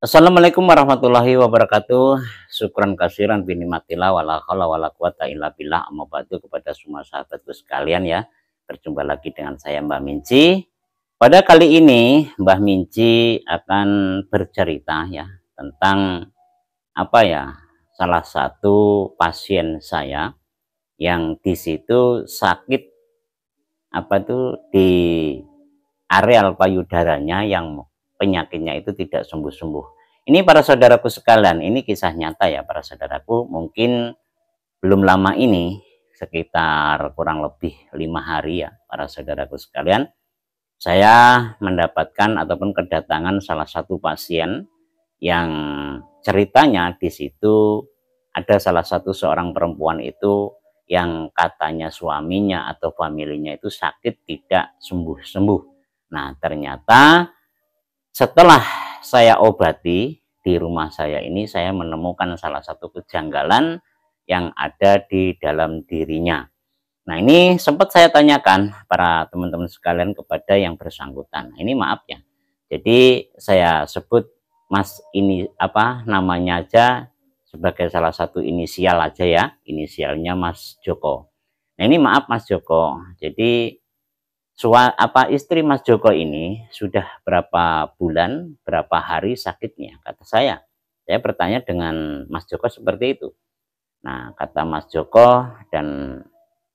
Assalamualaikum warahmatullahi wabarakatuh. Syukran kasiran binimatillah wala haula wala quwata illa billah. Amma ba'du, kepada semua sahabatku sekalian ya. Berjumpa lagi dengan saya Mbah Minci. Pada kali ini Mbah Minci akan bercerita ya tentang salah satu pasien saya yang di situ sakit di areal payudaranya, yang penyakitnya itu tidak sembuh-sembuh. Ini para saudaraku sekalian, ini kisah nyata ya para saudaraku. Mungkin belum lama ini, sekitar kurang lebih 5 hari ya para saudaraku sekalian, saya mendapatkan ataupun kedatangan salah satu pasien yang ceritanya di situ ada salah satu seorang perempuan itu yang katanya suaminya atau familinya itu sakit tidak sembuh-sembuh. Nah, ternyata setelah saya obati di rumah saya ini, saya menemukan salah satu kejanggalan yang ada di dalam dirinya. Nah, ini sempat saya tanyakan para teman-teman sekalian kepada yang bersangkutan. Ini maaf ya. Jadi saya sebut Mas ini namanya aja sebagai salah satu inisial aja ya. Inisialnya Mas Joko. Nah, ini maaf Mas Joko. Jadi istri Mas Joko ini sudah berapa bulan, berapa hari sakitnya, kata saya. Saya bertanya dengan Mas Joko seperti itu. Nah, kata Mas Joko dan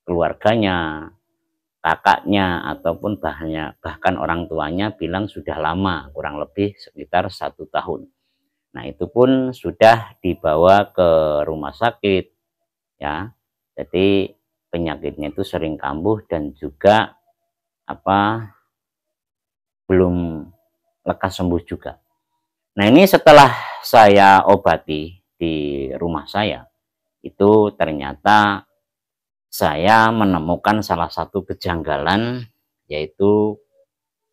keluarganya, kakaknya, ataupun bahkan orang tuanya bilang sudah lama, kurang lebih sekitar 1 tahun. Nah, itu pun sudah dibawa ke rumah sakit ya. Jadi penyakitnya itu sering kambuh dan juga belum lekas sembuh juga. Nah, ini setelah saya obati di rumah saya, itu ternyata saya menemukan salah satu kejanggalan, yaitu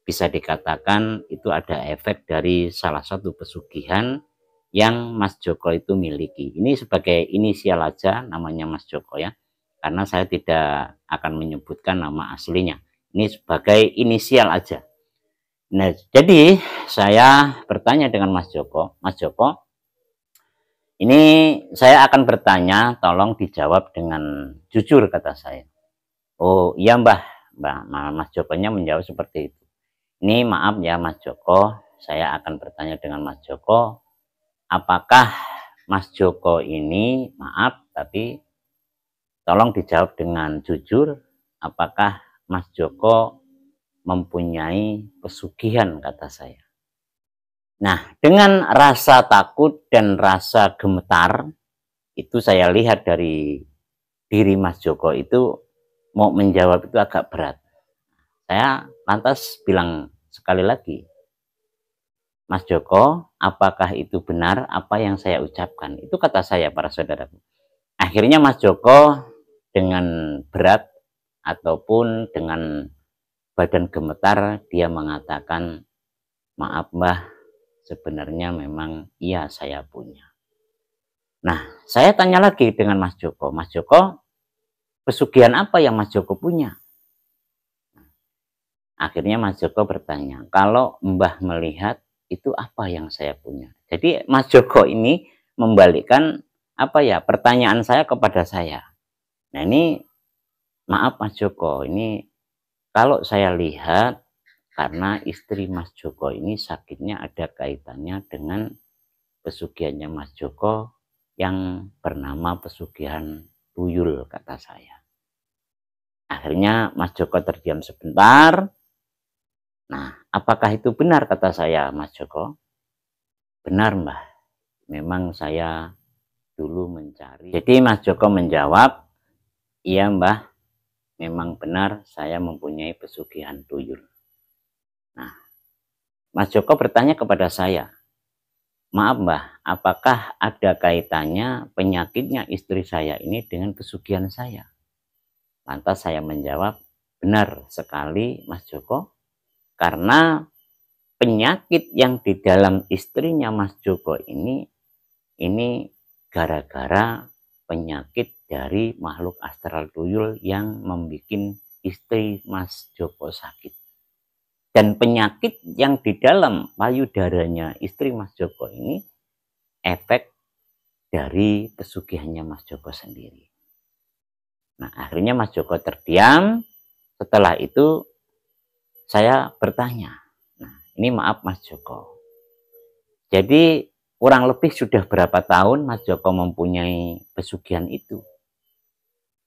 bisa dikatakan itu ada efek dari salah satu pesugihan yang Mas Joko itu miliki. Ini sebagai inisial aja namanya Mas Joko ya, karena saya tidak akan menyebutkan nama aslinya. Ini sebagai inisial aja. Nah, jadi saya bertanya dengan Mas Joko, Mas Joko, ini saya akan bertanya, tolong dijawab dengan jujur, kata saya. Oh iya Mbah, Mas Jokonya menjawab seperti itu. Ini maaf ya Mas Joko, saya akan bertanya dengan Mas Joko, apakah Mas Joko ini, maaf tapi tolong dijawab dengan jujur, apakah Mas Joko mempunyai pesugihan, kata saya. Nah, dengan rasa takut dan rasa gemetar, itu saya lihat dari diri Mas Joko itu mau menjawab itu agak berat. Saya lantas bilang sekali lagi, Mas Joko, apakah itu benar apa yang saya ucapkan? Itu kata saya para saudaraku. Akhirnya Mas Joko dengan berat ataupun dengan badan gemetar, dia mengatakan, maaf Mbah, sebenarnya memang iya saya punya. Nah, saya tanya lagi dengan Mas Joko, pesugihan apa yang Mas Joko punya? Akhirnya Mas Joko bertanya, kalau Mbah melihat itu apa yang saya punya? Jadi Mas Joko ini membalikkan pertanyaan saya kepada saya. Nah, ini maaf Mas Joko, ini kalau saya lihat karena istri Mas Joko ini sakitnya ada kaitannya dengan pesugihannya Mas Joko yang bernama pesugihan tuyul, kata saya. Akhirnya Mas Joko terdiam sebentar. Nah, apakah itu benar, kata saya, Mas Joko? Benar Mbah, memang saya dulu mencari. Jadi Mas Joko menjawab, iya Mbah, memang benar saya mempunyai pesugihan tuyul. Nah, Mas Joko bertanya kepada saya, maaf Mbah, apakah ada kaitannya penyakitnya istri saya ini dengan pesugihan saya? Lantas saya menjawab, benar sekali Mas Joko, karena penyakit yang di dalam istrinya Mas Joko ini gara-gara penyakit dari makhluk astral tuyul yang membuat istri Mas Joko sakit. Dan penyakit yang di dalam payudaranya istri Mas Joko ini efek dari pesugihannya Mas Joko sendiri. Nah, akhirnya Mas Joko terdiam. Setelah itu saya bertanya, nah ini maaf Mas Joko, jadi kurang lebih sudah berapa tahun Mas Joko mempunyai pesugihan itu?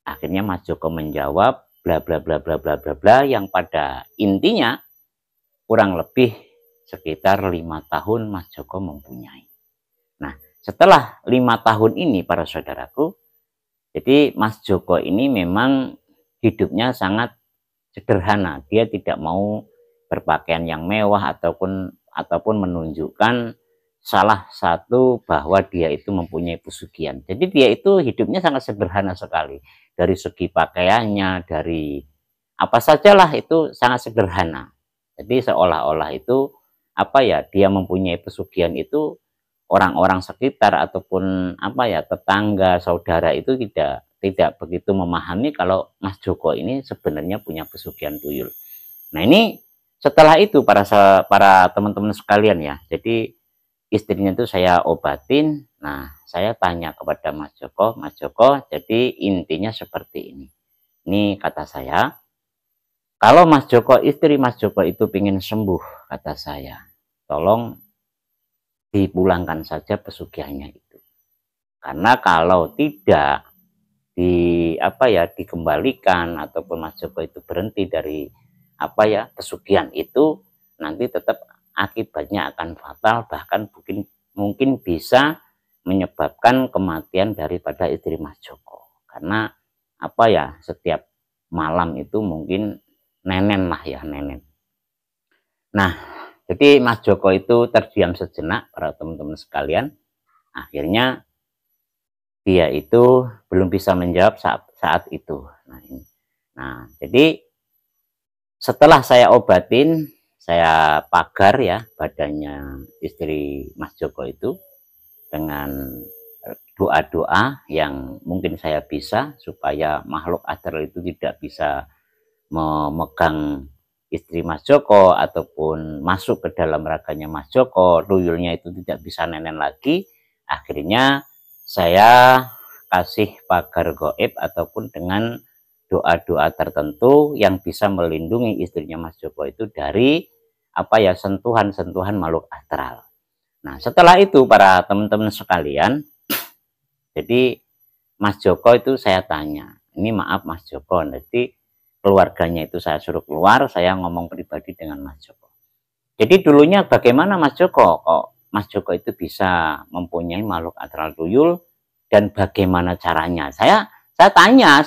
Akhirnya Mas Joko menjawab bla bla bla bla bla bla bla, yang pada intinya kurang lebih sekitar 5 tahun Mas Joko mempunyai. Nah, setelah 5 tahun ini para saudaraku, jadi Mas Joko ini memang hidupnya sangat sederhana. Dia tidak mau berpakaian yang mewah ataupun menunjukkan salah satu bahwa dia itu mempunyai pesugihan. Jadi dia itu hidupnya sangat sederhana sekali. Dari segi pakaiannya, dari apa sajalah itu sangat sederhana. Jadi seolah-olah itu apa ya, dia mempunyai pesugihan itu orang-orang sekitar ataupun apa ya, tetangga, saudara itu tidak begitu memahami kalau Mas Joko ini sebenarnya punya pesugihan tuyul. Nah, ini setelah itu para teman-teman sekalian ya. Jadi istrinya itu saya obatin. Nah, saya tanya kepada Mas Joko, jadi intinya seperti ini. Ini kata saya, kalau Mas Joko, istri Mas Joko itu ingin sembuh, kata saya, tolong dipulangkan saja pesugihannya itu. Karena kalau tidak dikembalikan ataupun Mas Joko itu berhenti dari pesugihan itu, nanti tetap akibatnya akan fatal, bahkan mungkin bisa menyebabkan kematian daripada istri Mas Joko. Karena setiap malam itu mungkin nenen lah ya, nenen. Nah, jadi Mas Joko itu terdiam sejenak para teman-teman sekalian. Akhirnya dia itu belum bisa menjawab saat itu. Nah, jadi setelah saya obatin, saya pagar ya badannya istri Mas Joko itu dengan doa-doa yang mungkin saya bisa, supaya makhluk astral itu tidak bisa memegang istri Mas Joko ataupun masuk ke dalam raganya Mas Joko, tuyulnya itu tidak bisa nenen lagi. Akhirnya saya kasih pagar goib ataupun dengan doa-doa tertentu yang bisa melindungi istrinya Mas Joko itu dari sentuhan-sentuhan makhluk astral. Nah, setelah itu para teman-teman sekalian, jadi Mas Joko itu saya tanya, ini maaf Mas Joko, jadi keluarganya itu saya suruh keluar, saya ngomong pribadi dengan Mas Joko. Jadi dulunya bagaimana Mas Joko, kok Mas Joko itu bisa mempunyai makhluk astral tuyul, dan bagaimana caranya? Saya tanya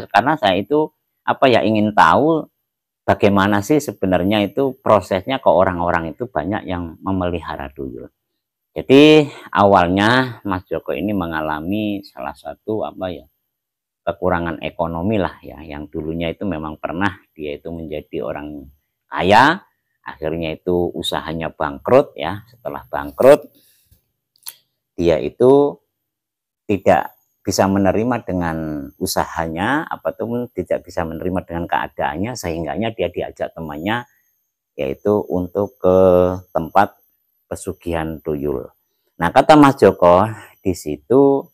karena saya itu ingin tahu bagaimana sih sebenarnya itu prosesnya, kok orang-orang itu banyak yang memelihara tuyul. Jadi awalnya Mas Joko ini mengalami salah satu kekurangan ekonomi lah ya, yang dulunya itu memang pernah dia itu menjadi orang kaya, akhirnya itu usahanya bangkrut ya. Setelah bangkrut, dia itu tidak bisa menerima dengan usahanya, ataupun tidak bisa menerima dengan keadaannya, sehingganya dia diajak temannya yaitu untuk ke tempat pesugihan tuyul. Nah, kata Mas Joko, di situ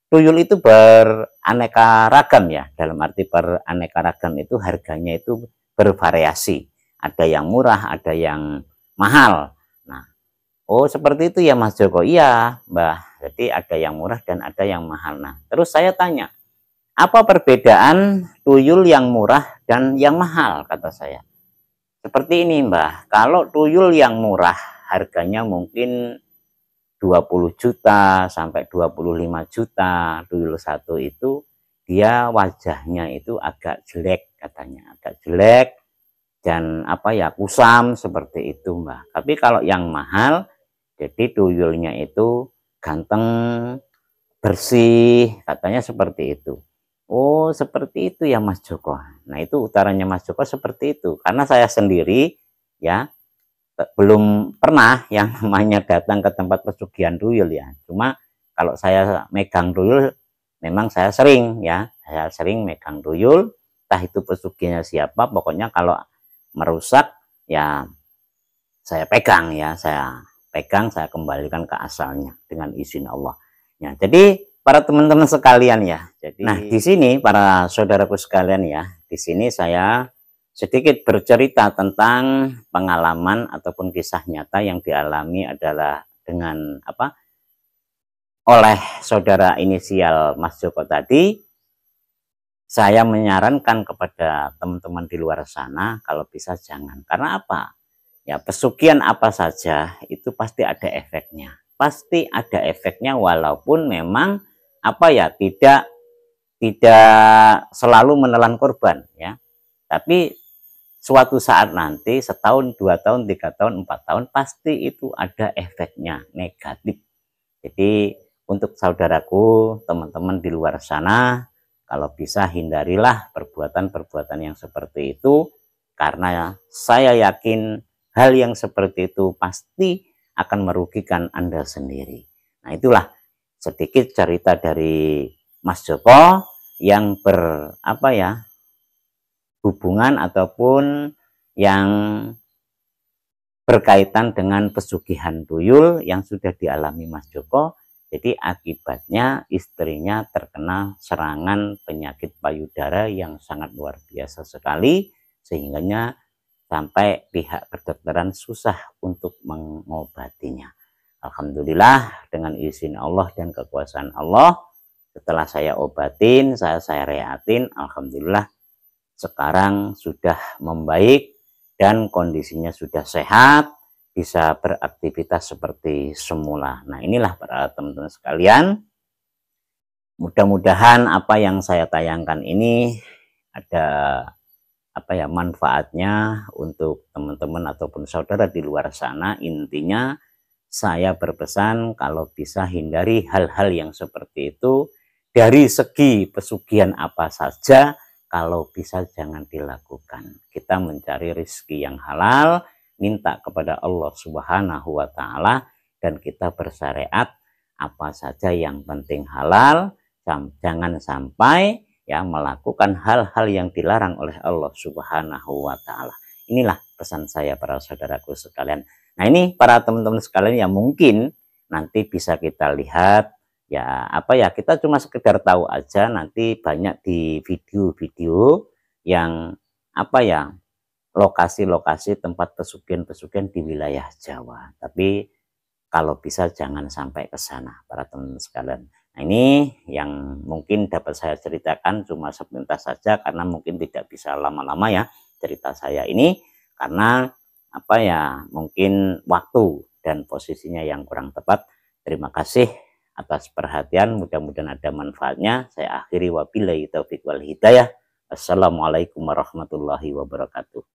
tuyul itu beraneka ragam ya, dalam arti beraneka ragam itu harganya itu bervariasi, ada yang murah, ada yang mahal. Nah, oh seperti itu ya Mas Joko. Iya Mbah, jadi ada yang murah dan ada yang mahal. Nah, terus saya tanya, apa perbedaan tuyul yang murah dan yang mahal, kata saya. Seperti ini Mbah, kalau tuyul yang murah harganya mungkin 20 juta sampai 25 juta, tuyul satu itu dia wajahnya itu agak jelek katanya, agak jelek dan kusam seperti itu Mbah. Tapi kalau yang mahal, jadi tuyulnya itu ganteng, bersih, katanya seperti itu. Oh seperti itu ya Mas Joko. Nah, itu utaranya Mas Joko seperti itu, karena saya sendiri ya belum pernah yang namanya datang ke tempat pesugihan tuyul ya. Cuma kalau saya megang tuyul memang saya sering megang tuyul, entah itu pesugihannya siapa, pokoknya kalau merusak ya saya pegang ya, saya pegang, saya kembalikan ke asalnya dengan izin Allah. Ya, jadi para teman-teman sekalian ya. Nah, di sini para saudaraku sekalian ya, di sini saya sedikit bercerita tentang pengalaman ataupun kisah nyata yang dialami adalah dengan oleh saudara inisial Mas Joko tadi. Saya menyarankan kepada teman-teman di luar sana kalau bisa jangan. Karena apa? Ya, pesugihan apa saja itu pasti ada efeknya. Pasti ada efeknya walaupun memang tidak selalu menelan korban ya. Tapi suatu saat nanti setahun, 2 tahun, 3 tahun, 4 tahun pasti itu ada efeknya negatif. Jadi untuk saudaraku, teman-teman di luar sana, kalau bisa hindarilah perbuatan-perbuatan yang seperti itu, karena saya yakin hal yang seperti itu pasti akan merugikan Anda sendiri. Nah, itulah sedikit cerita dari Mas Joko yang hubungan ataupun yang berkaitan dengan pesugihan tuyul yang sudah dialami Mas Joko. Jadi akibatnya istrinya terkena serangan penyakit payudara yang sangat luar biasa sekali, sehingga sampai pihak kedokteran susah untuk mengobatinya. Alhamdulillah dengan izin Allah dan kekuasaan Allah, setelah saya obatin, saya rehatin, alhamdulillah sekarang sudah membaik dan kondisinya sudah sehat, bisa beraktivitas seperti semula. Nah, inilah para teman-teman sekalian, mudah-mudahan apa yang saya tayangkan ini ada manfaatnya untuk teman-teman ataupun saudara di luar sana. Intinya saya berpesan kalau bisa hindari hal-hal yang seperti itu. Dari segi pesugihan apa saja, kalau bisa jangan dilakukan. Kita mencari rezeki yang halal, minta kepada Allah Subhanahu wa Ta'ala, dan kita bersyariat apa saja yang penting halal. Jangan sampai ya melakukan hal-hal yang dilarang oleh Allah Subhanahu wa Ta'ala. Inilah pesan saya para saudaraku sekalian. Nah, ini para teman-teman sekalian yang mungkin nanti bisa kita lihat ya kita cuma sekedar tahu aja, nanti banyak di video-video yang lokasi-lokasi tempat pesugihan-pesugihan di wilayah Jawa. Tapi kalau bisa jangan sampai ke sana para teman-teman sekalian. Nah, ini yang mungkin dapat saya ceritakan cuma sepintas saja, karena mungkin tidak bisa lama-lama ya cerita saya ini, karena mungkin waktu dan posisinya yang kurang tepat. Terima kasih atas perhatian, mudah-mudahan ada manfaatnya. Saya akhiri, wabillahi taufiq wal hidayah. Assalamualaikum warahmatullahi wabarakatuh.